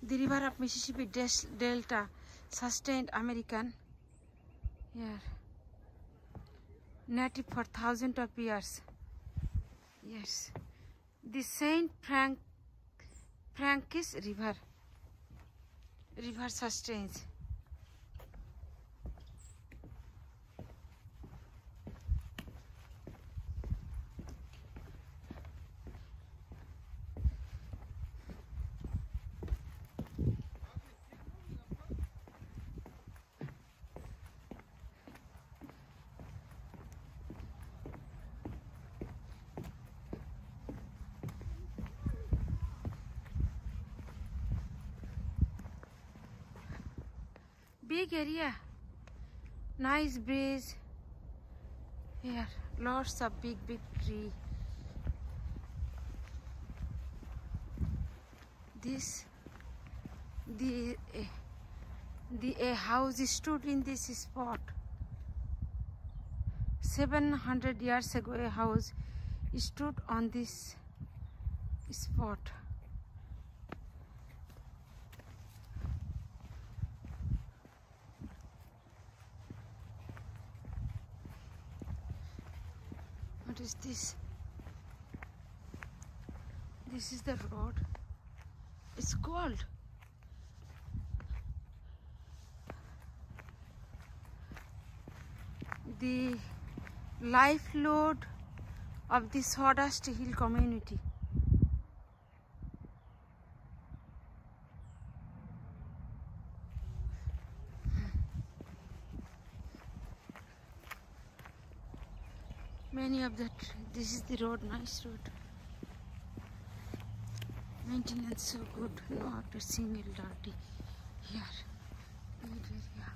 The river of Mississippi Delta sustained American here, native for thousands of years. Yes, the Saint Francis River sustains. Big area, nice breeze. Here, lots of big tree. This, a house stood in this spot. 700 years ago, a house stood on this spot. What is this? This is the road. It's cold. The lifeblood of the Sawdust Hill community. Many of the this is the road, nice road. Maintenance so good, not a single dirty here. Good area.